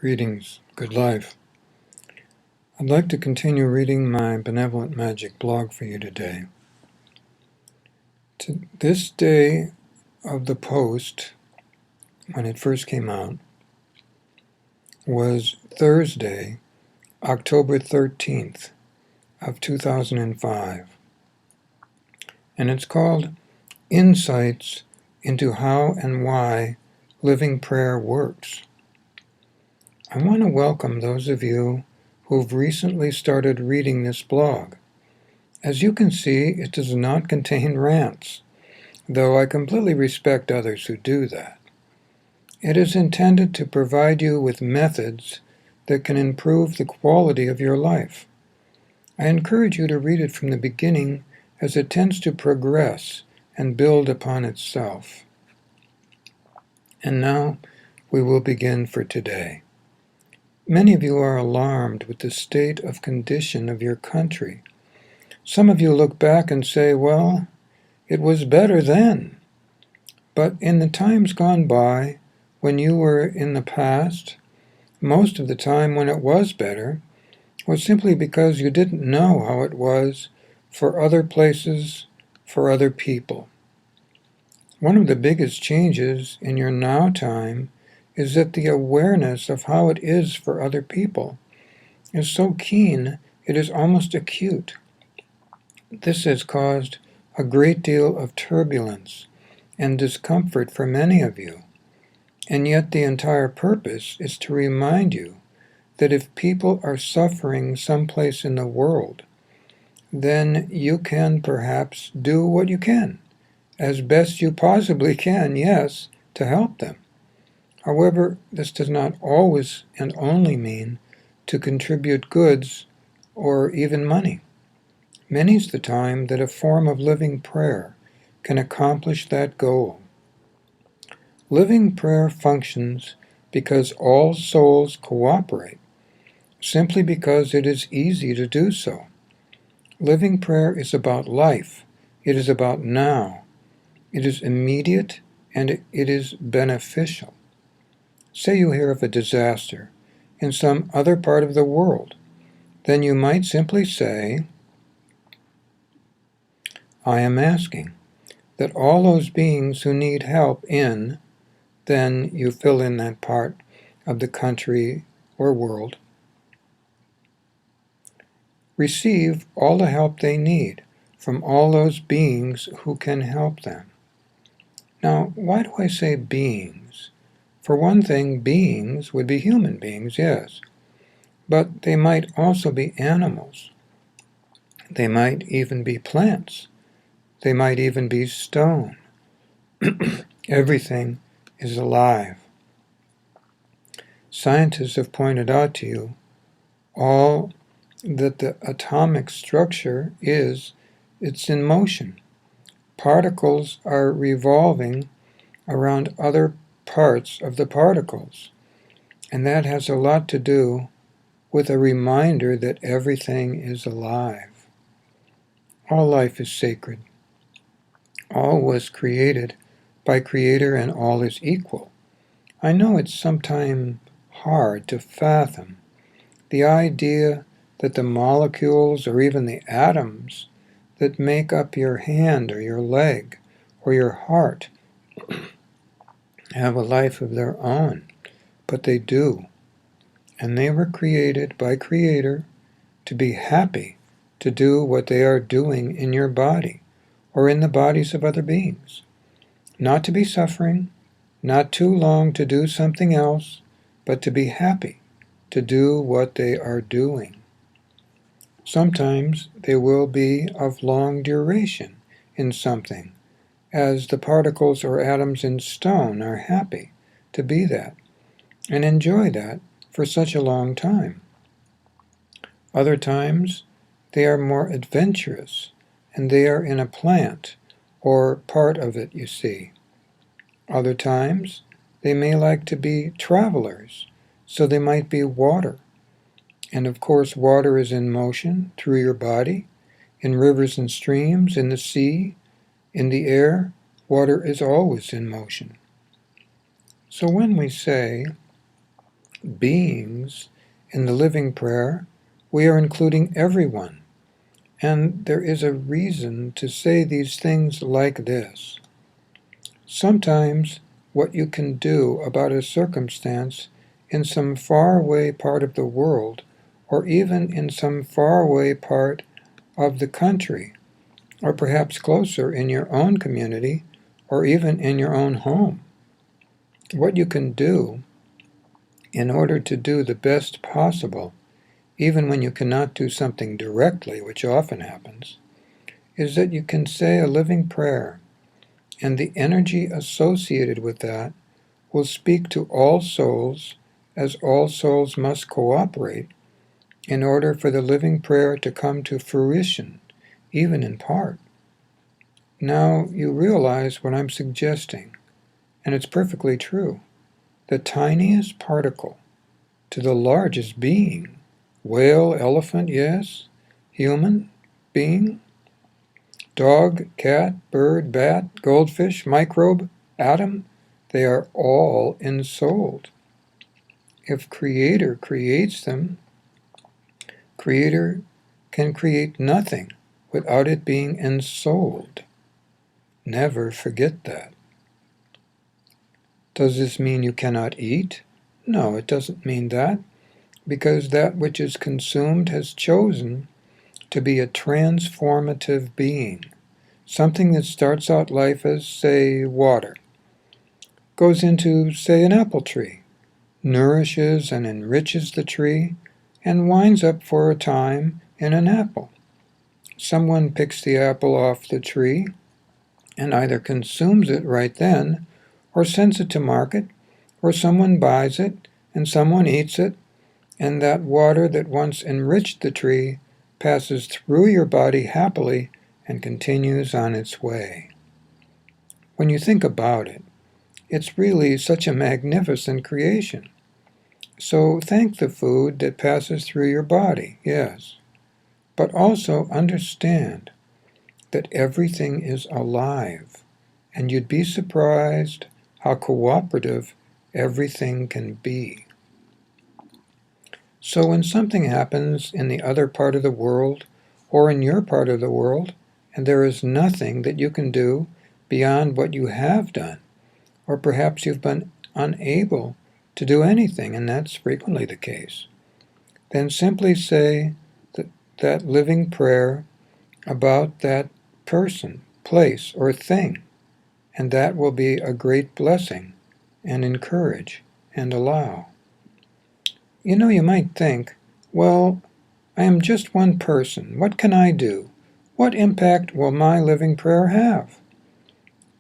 Greetings, good life. I'd like to continue reading my Benevolent Magic blog for you today. This day of the post, when it first came out, was Thursday, October 13th of 2005. And it's called Insights into How and Why Living Prayer Works. I want to welcome those of you who've recently started reading this blog. As you can see, it does not contain rants, though I completely respect others who do that. It is intended to provide you with methods that can improve the quality of your life. I encourage you to read it from the beginning, as it tends to progress and build upon itself. And now we will begin for today. Many of you are alarmed with the state of condition of your country. Some of you look back and say, well, it was better then. But in the times gone by, when you were in the past, most of the time when it was better, was simply because you didn't know how it was for other places, for other people. One of the biggest changes in your now time is that the awareness of how it is for other people is so keen it is almost acute. This has caused a great deal of turbulence and discomfort for many of you, and yet the entire purpose is to remind you that if people are suffering someplace in the world, then you can perhaps do what you can, as best you possibly can, yes, to help them. However, this does not always and only mean to contribute goods or even money. Many's the time that a form of living prayer can accomplish that goal. Living prayer functions because all souls cooperate, simply because it is easy to do so. Living prayer is about life. It is about now. It is immediate and it is beneficial. Say you hear of a disaster in some other part of the world, then you might simply say, I am asking that all those beings who need help in, then you fill in that part of the country or world, receive all the help they need from all those beings who can help them. Now, why do I say beings? For one thing, beings would be human beings, yes, but they might also be animals. They might even be plants. They might even be stone. Everything is alive. Scientists have pointed out to you all that the atomic structure is, it's in motion. Particles are revolving around other parts of the particles, and that has a lot to do with a reminder that everything is alive. All life is sacred. All was created by Creator, and all is equal. I know it's sometimes hard to fathom the idea that the molecules or even the atoms that make up your hand or your leg or your heart have a life of their own, but they do. And they were created by Creator to be happy to do what they are doing in your body or in the bodies of other beings. Not to be suffering, not too long to do something else, but to be happy to do what they are doing. Sometimes they will be of long duration in something, as the particles or atoms in stone are happy to be that, and enjoy that for such a long time. Other times they are more adventurous, and they are in a plant, or part of it, you see. Other times they may like to be travelers, so they might be water. And of course water is in motion through your body, in rivers and streams, in the sea, in the air. Water is always in motion. So when we say, beings in the living prayer, we are including everyone. And there is a reason to say these things like this. Sometimes what you can do about a circumstance in some faraway part of the world, or even in some faraway part of the country, or perhaps closer in your own community, or even in your own home. What you can do in order to do the best possible, even when you cannot do something directly, which often happens, is that you can say a living prayer, and the energy associated with that will speak to all souls, as all souls must cooperate in order for the living prayer to come to fruition, even in part. Now you realize what I'm suggesting, and it's perfectly true. The tiniest particle to the largest being, whale, elephant, yes, human being, dog, cat, bird, bat, goldfish, microbe, atom, they are all ensouled. If Creator creates them, Creator can create nothing without it being ensouled. Never forget that. Does this mean you cannot eat? No, it doesn't mean that, because that which is consumed has chosen to be a transformative being, something that starts out life as, say, water, goes into, say, an apple tree, nourishes and enriches the tree, and winds up for a time in an apple. Someone picks the apple off the tree and either consumes it right then, or sends it to market, or someone buys it and someone eats it, and that water that once enriched the tree passes through your body happily and continues on its way. When you think about it, it's really such a magnificent creation. So thank the food that passes through your body, yes, but also understand that everything is alive, and you'd be surprised how cooperative everything can be. So when something happens in the other part of the world, or in your part of the world, and there is nothing that you can do beyond what you have done, or perhaps you've been unable to do anything, and that's frequently the case, then simply say that living prayer about that person, place, or thing, and that will be a great blessing, and encourage, and allow. You know, you might think, well, I am just one person. What can I do? What impact will my living prayer have?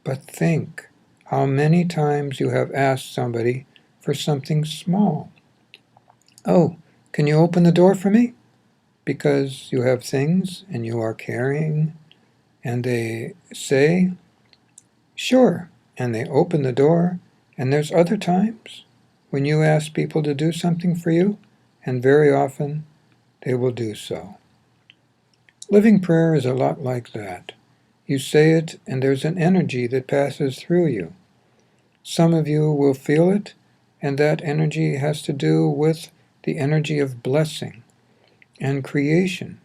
But think how many times you have asked somebody for something small. Oh, can you open the door for me? Because you have things and you are carrying, and they say, sure, and they open the door. And there's other times when you ask people to do something for you, and very often they will do so. Living prayer is a lot like that. You say it, and there's an energy that passes through you. Some of you will feel it, and that energy has to do with the energy of blessing and creation.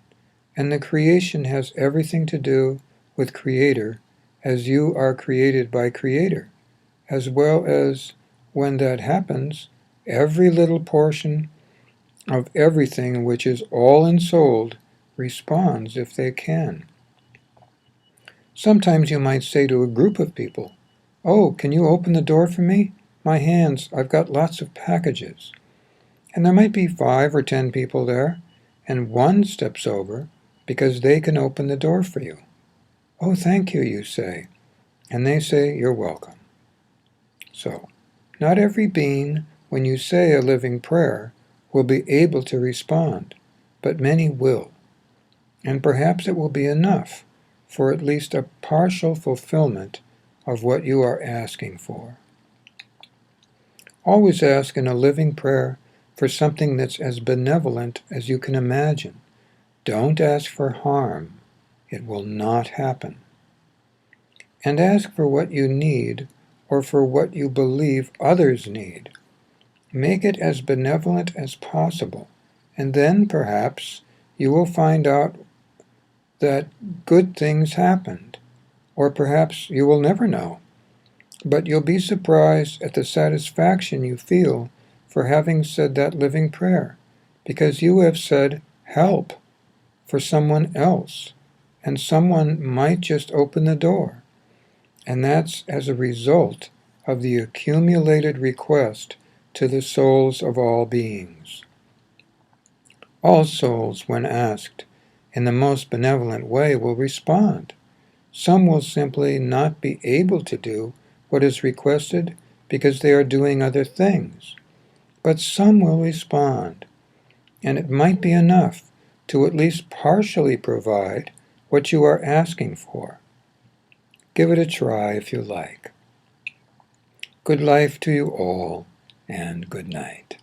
And the creation has everything to do with Creator, as you are created by Creator, as well as, when that happens, every little portion of everything which is all ensouled responds if they can. Sometimes you might say to a group of people, oh, can you open the door for me? My hands, I've got lots of packages. And there might be 5 or 10 people there, and one steps over because they can open the door for you. Oh, thank you, you say. And they say, you're welcome. So, not every being, when you say a living prayer, will be able to respond, but many will. And perhaps it will be enough for at least a partial fulfillment of what you are asking for. Always ask in a living prayer for something that's as benevolent as you can imagine. Don't ask for harm. It will not happen. And ask for what you need or for what you believe others need. make it as benevolent as possible, and then perhaps you will find out that good things happened, or perhaps you will never know. But you'll be surprised at the satisfaction you feel for having said that living prayer, because you have said help for someone else, and someone might just open the door. And that's as a result of the accumulated request to the souls of all beings. All souls, when asked in the most benevolent way, will respond. Some will simply not be able to do what is requested because they are doing other things. But some will respond, and it might be enough to at least partially provide what you are asking for. Give it a try if you like. Good life to you all, and good night.